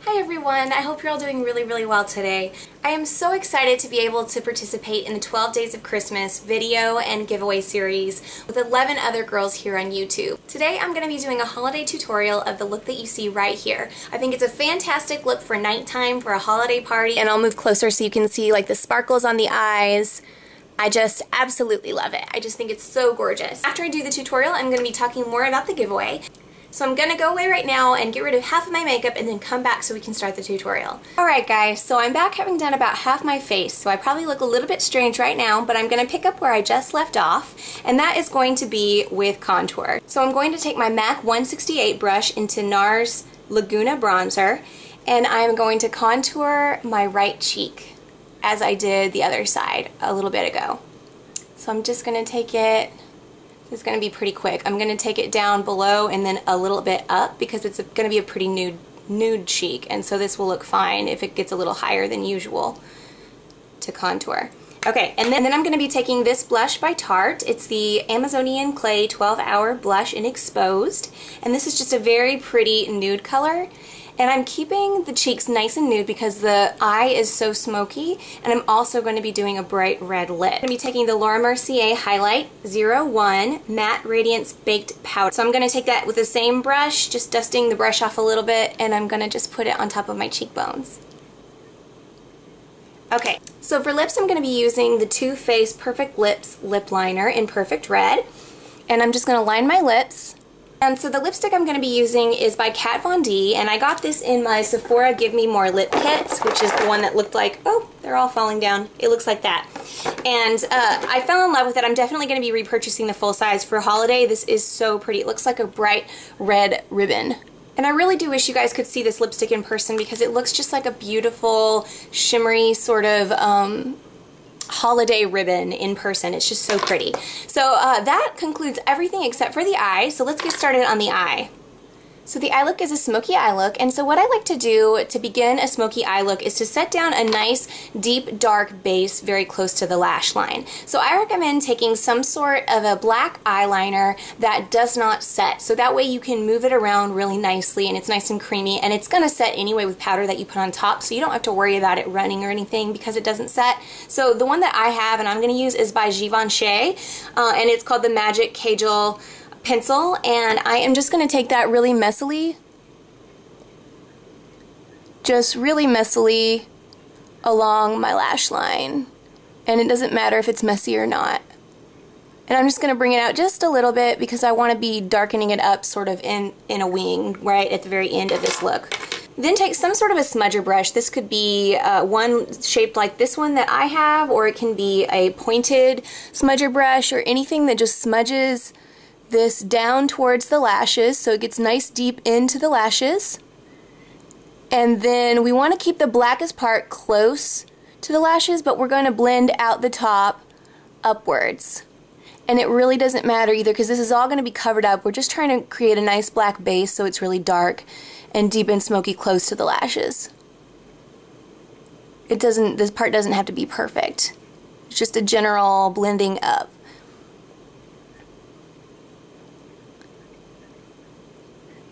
Hi everyone, I hope you're all doing really well today. I am so excited to be able to participate in the 12 Days of Christmas video and giveaway series with 11 other girls here on YouTube. Today I'm going to be doing a holiday tutorial of the look that you see right here. I think it's a fantastic look for nighttime for a holiday party, and I'll move closer so you can see like the sparkles on the eyes. I just absolutely love it. I just think it's so gorgeous. After I do the tutorial, I'm going to be talking more about the giveaway. So I'm going to go away right now and get rid of half of my makeup and then come back so we can start the tutorial. Alright guys, so I'm back having done about half my face, so I probably look a little bit strange right now, but I'm going to pick up where I just left off, and that is going to be with contour. So I'm going to take my MAC 168 brush into NARS Laguna Bronzer, and I'm going to contour my right cheek as I did the other side a little bit ago. So I'm just going to take it. It's going to be pretty quick. I'm going to take it down below and then a little bit up because it's going to be a pretty nude cheek, and so this will look fine if it gets a little higher than usual to contour. Okay, and then I'm going to be taking this blush by Tarte. It's the Amazonian Clay 12-Hour Blush in Exposed, and this is just a very pretty nude color. And I'm keeping the cheeks nice and nude because the eye is so smoky, and I'm also going to be doing a bright red lip. I'm going to be taking the Laura Mercier Highlight 01 Matte Radiance Baked Powder. So I'm going to take that with the same brush, just dusting the brush off a little bit, and I'm going to just put it on top of my cheekbones. Okay, so for lips I'm going to be using the Too Faced Perfect Lips Lip Liner in Perfect Red, and I'm just going to line my lips. And so the lipstick I'm going to be using is by Kat Von D, and I got this in my Sephora Give Me More Lip Kits, which is the one that looked like, oh, they're all falling down. It looks like that. And I fell in love with it. I'm definitely going to be repurchasing the full size for holiday. This is so pretty. It looks like a bright red ribbon. And I really do wish you guys could see this lipstick in person because it looks just like a beautiful, shimmery sort of holiday ribbon in person. It's just so pretty. So that concludes everything except for the eye. So let's get started on the eye. So the eye look is a smoky eye look, and so what I like to do to begin a smoky eye look is to set down a nice deep dark base very close to the lash line. So I recommend taking some sort of a black eyeliner that does not set, so that way you can move it around really nicely and it's nice and creamy, and it's going to set anyway with powder that you put on top, so you don't have to worry about it running or anything because it doesn't set. So the one that I have and I'm going to use is by Givenchy, and it's called the Magic Kajal pencil, and I am just going to take that really messily, just really messily along my lash line, and it doesn't matter if it's messy or not. And I'm just going to bring it out just a little bit because I want to be darkening it up sort of in a wing right at the very end of this look. Then take some sort of a smudger brush. This could be one shaped like this one that I have, or it can be a pointed smudger brush or anything that just smudges this down towards the lashes so it gets nice deep into the lashes. And then we want to keep the blackest part close to the lashes, but we're going to blend out the top upwards. And it really doesn't matter either because this is all going to be covered up. We're just trying to create a nice black base so it's really dark and deep and smoky close to the lashes. This part doesn't have to be perfect. It's just a general blending up.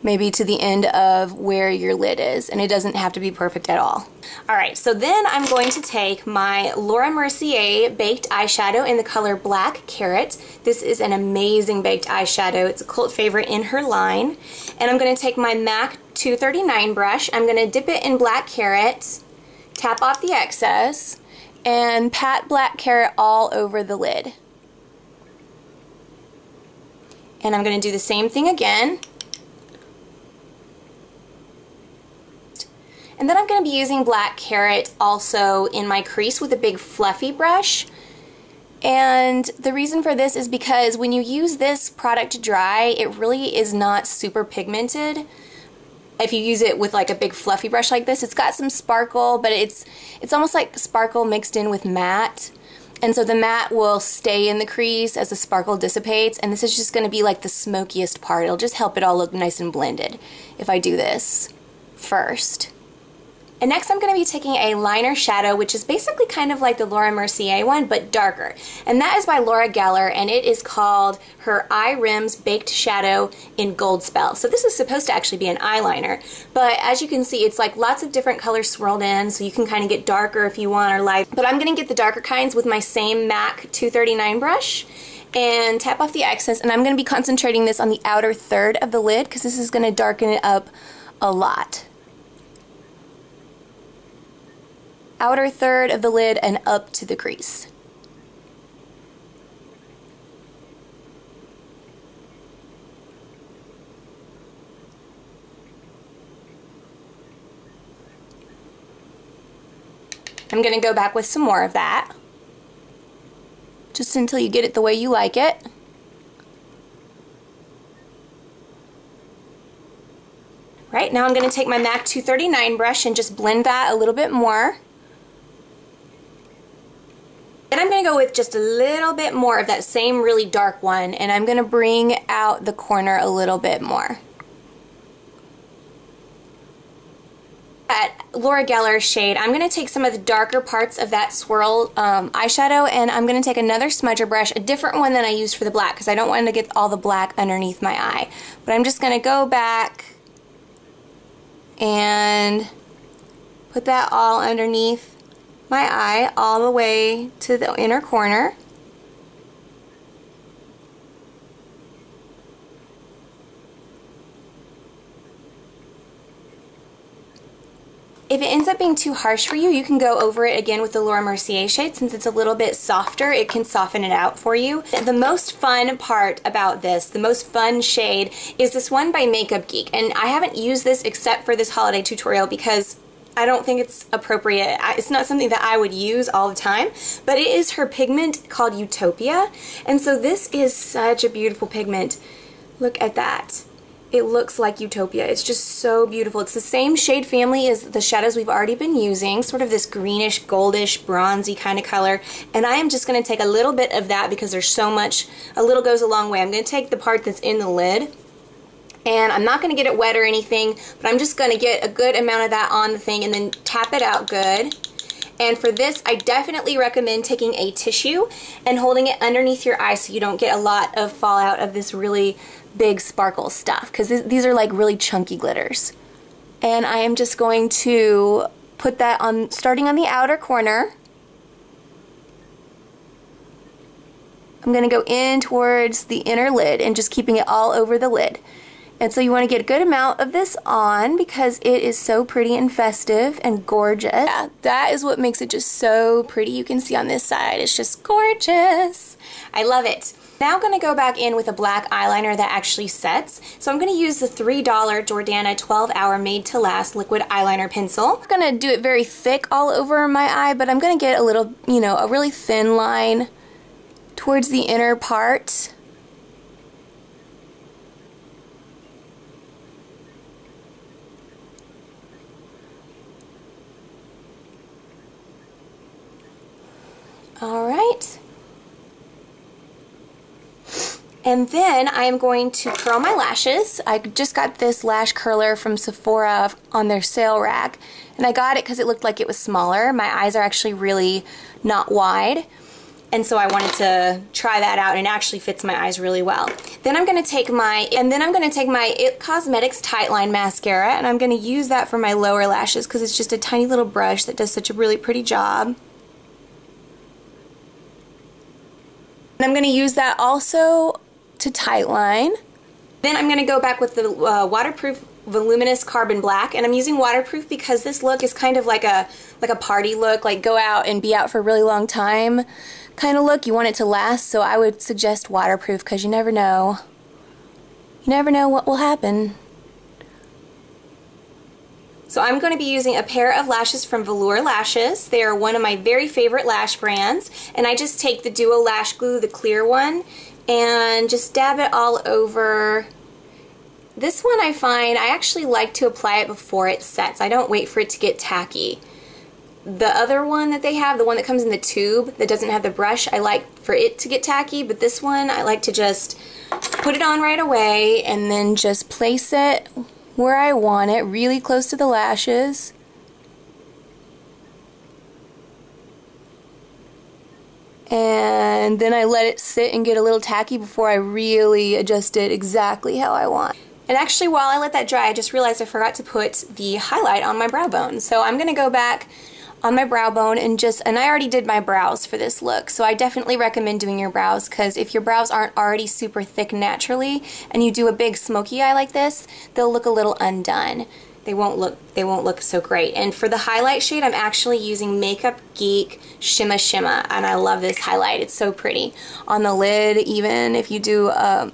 Maybe to the end of where your lid is, and it doesn't have to be perfect at all. Alright, so then I'm going to take my Laura Mercier Baked Eyeshadow in the color Black Carrot. This is an amazing baked eyeshadow. It's a cult favorite in her line. And I'm going to take my MAC 239 brush. I'm going to dip it in Black Carrot, tap off the excess, and pat Black Carrot all over the lid. And I'm going to do the same thing again. And then I'm going to be using Black Carrot also in my crease with a big fluffy brush. And the reason for this is because when you use this product to dry, it really is not super pigmented. If you use it with like a big fluffy brush like this, it's got some sparkle, but it's almost like sparkle mixed in with matte. And so the matte will stay in the crease as the sparkle dissipates, and this is just going to be like the smokiest part. It'll just help it all look nice and blended if I do this first. And next I'm going to be taking a liner shadow, which is basically kind of like the Laura Mercier one, but darker. And that is by Laura Geller, and it is called her Eye Rims Baked Shadow in Gold Spell. So this is supposed to actually be an eyeliner, but as you can see, it's like lots of different colors swirled in, so you can kind of get darker if you want or light. But I'm going to get the darker kinds with my same MAC 239 brush and tap off the excess, and I'm going to be concentrating this on the outer third of the lid because this is going to darken it up a lot. Outer third of the lid and up to the crease. I'm going to go back with some more of that, just until you get it the way you like it. Right, now I'm going to take my MAC 239 brush and just blend that a little bit more. Then I'm going to go with just a little bit more of that same really dark one, and I'm going to bring out the corner a little bit more. At Laura Geller's shade, I'm going to take some of the darker parts of that swirl eyeshadow, and I'm going to take another smudger brush, a different one than I used for the black, because I don't want to get all the black underneath my eye. But I'm just going to go back and put that all underneath my eye all the way to the inner corner. If it ends up being too harsh for you, you can go over it again with the Laura Mercier shade. Since it's a little bit softer, it can soften it out for you. The most fun part about this, the most fun shade, is this one by Makeup Geek. And I haven't used this except for this holiday tutorial because I don't think it's appropriate. It's not something that I would use all the time, but it is her pigment called Utopia. And so this is such a beautiful pigment. Look at that. It looks like Utopia. It's just so beautiful. It's the same shade family as the shadows we've already been using, sort of this greenish, goldish, bronzy kind of color. And I am just going to take a little bit of that because there's so much, a little goes a long way. I'm going to take the part that's in the lid, and I'm not going to get it wet or anything, but I'm just going to get a good amount of that on the thing and then tap it out good. And for this, I definitely recommend taking a tissue and holding it underneath your eye so you don't get a lot of fallout of this really big sparkle stuff, because these are like really chunky glitters. And I am just going to put that on, starting on the outer corner. I'm going to go in towards the inner lid and just keeping it all over the lid. And so you want to get a good amount of this on because it is so pretty and festive and gorgeous. Yeah, that is what makes it just so pretty. You can see on this side, it's just gorgeous. I love it. Now I'm going to go back in with a black eyeliner that actually sets. So I'm going to use the $3 Jordana 12 Hour Made to Last liquid eyeliner pencil. I'm going to do it very thick all over my eye, but I'm going to get a little, you know, a really thin line towards the inner part. Alright, and then I am going to curl my lashes. I just got this lash curler from Sephora on their sale rack, and I got it because it looked like it was smaller. My eyes are actually really not wide, and so I wanted to try that out, and it actually fits my eyes really well. Then I'm going to take my It Cosmetics Tightline mascara, and I'm going to use that for my lower lashes because it's just a tiny little brush that does such a really pretty job. And I'm going to use that also to tightline. Then I'm going to go back with the waterproof voluminous carbon black, and I'm using waterproof because this look is kind of like a party look, like go out and be out for a really long time kind of look. You want it to last, so I would suggest waterproof because you never know. You never know what will happen. So I'm going to be using a pair of lashes from Velour Lashes. They are one of my very favorite lash brands, and I just take the Duo Lash Glue, the clear one, and just dab it all over. This one I find I actually like to apply it before it sets. I don't wait for it to get tacky. The other one that they have, the one that comes in the tube that doesn't have the brush, I like for it to get tacky, but this one I like to just put it on right away and then just place it where I want it, really close to the lashes. and then I let it sit and get a little tacky before I really adjust it exactly how I want. And actually, while I let that dry, I just realized I forgot to put the highlight on my brow bone. So I'm going to go back on my brow bone and I already did my brows for this look, so I definitely recommend doing your brows, because if your brows aren't already super thick naturally and you do a big smoky eye like this, they'll look a little undone. They won't look so great. And for the highlight shade, I'm actually using Makeup Geek Shimma Shimma, and I love this highlight. It's so pretty. On the lid, even if you do a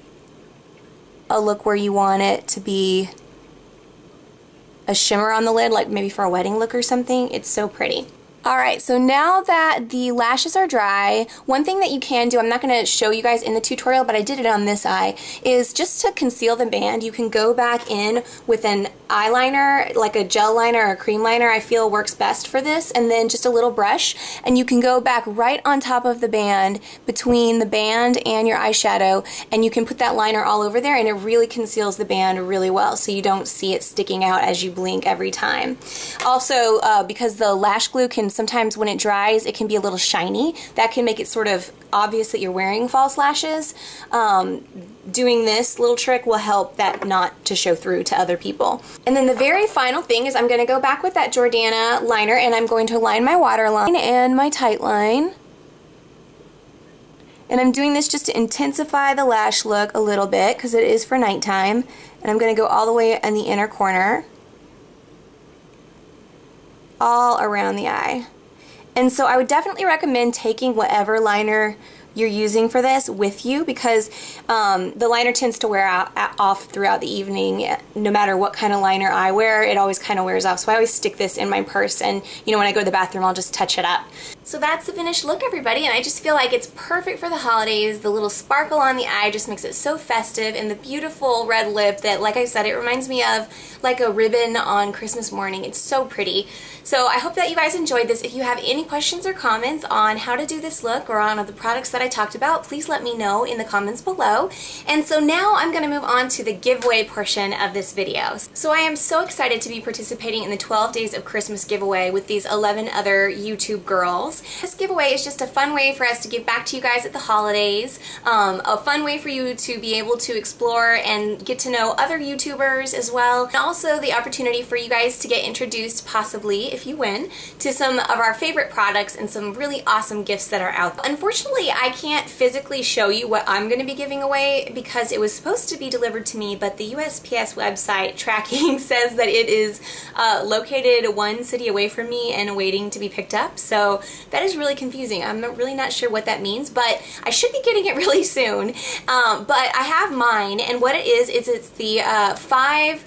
look where you want it to be a shimmer on the lid, like maybe for a wedding look or something, it's so pretty. Alright, so now that the lashes are dry, one thing that you can do, I'm not going to show you guys in the tutorial, but I did it on this eye, is just to conceal the band, you can go back in with an eyeliner, like a gel liner or a cream liner, I feel works best for this, and then just a little brush, and you can go back right on top of the band, between the band and your eyeshadow, and you can put that liner all over there, and it really conceals the band really well, so you don't see it sticking out as you blink every time. Also, because the lash glue can sometimes when it dries, it can be a little shiny. That can make it sort of obvious that you're wearing false lashes. Doing this little trick will help that not to show through to other people. And then the very final thing is I'm going to go back with that Jordana liner, and I'm going to line my waterline and my tight line. And I'm doing this just to intensify the lash look a little bit, because it is for nighttime. And I'm going to go all the way in the inner corner, all around the eye. And so I would definitely recommend taking whatever liner you're using for this with you, because the liner tends to wear off throughout the evening. No matter what kind of liner I wear, it always kind of wears off. So I always stick this in my purse, and you know, when I go to the bathroom, I'll just touch it up. So that's the finished look, everybody, and I just feel like it's perfect for the holidays. The little sparkle on the eye just makes it so festive, and the beautiful red lip that, like I said, it reminds me of like a ribbon on Christmas morning. It's so pretty. So I hope that you guys enjoyed this. If you have any questions or comments on how to do this look or on the products that I talked about, please let me know in the comments below. And so now I'm going to move on to the giveaway portion of this video. So I am so excited to be participating in the 12 Days of Christmas giveaway with these 11 other YouTube girls. This giveaway is just a fun way for us to give back to you guys at the holidays, a fun way for you to be able to explore and get to know other YouTubers as well, and also the opportunity for you guys to get introduced, possibly, if you win, to some of our favorite products and some really awesome gifts that are out there. Unfortunately, I can't physically show you what I'm going to be giving away because it was supposed to be delivered to me, but the USPS website tracking says that it is located one city away from me and waiting to be picked up, so that is really confusing. I'm really not sure what that means, but I should be getting it really soon. But I have mine, and what it is it's the 5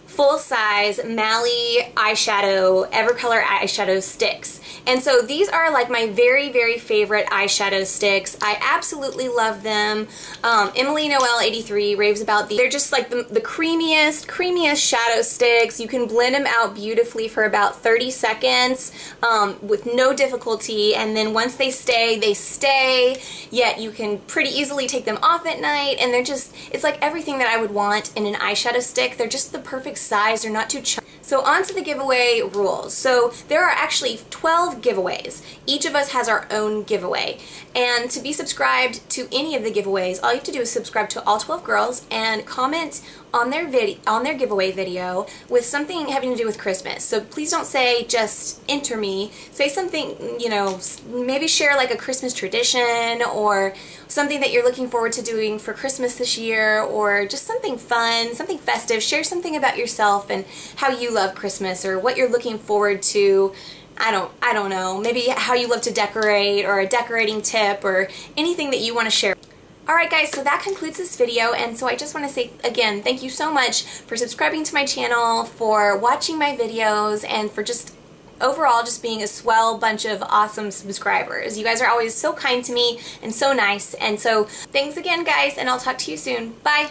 full-size Mally eyeshadow, Evercolor eyeshadow sticks. And so these are like my very, very favorite eyeshadow sticks. I absolutely love them. Emily Noel 83 raves about these. They're just like the creamiest shadow sticks. You can blend them out beautifully for about 30 seconds with no difficulty, and then once they stay, yet you can pretty easily take them off at night, and they're just, it's like everything that I would want in an eyeshadow stick. They're just the perfect size. They're not too chunky. So on to the giveaway rules. So there are actually 12 giveaways. Each of us has our own giveaway. And to be subscribed to any of the giveaways, all you have to do is subscribe to all 12 girls and comment on their giveaway video with something having to do with Christmas. So please don't say just enter me. Say something, you know, maybe share like a Christmas tradition or something that you're looking forward to doing for Christmas this year, or just something fun, something festive. Share something about yourself and how you love Christmas or what you're looking forward to. I don't know, maybe how you love to decorate, or a decorating tip, or anything that you want to share. Alright guys, so that concludes this video, and so I just want to say again, thank you so much for subscribing to my channel, for watching my videos, and for just overall just being a swell bunch of awesome subscribers. You guys are always so kind to me and so nice, and so thanks again guys, and I'll talk to you soon. Bye!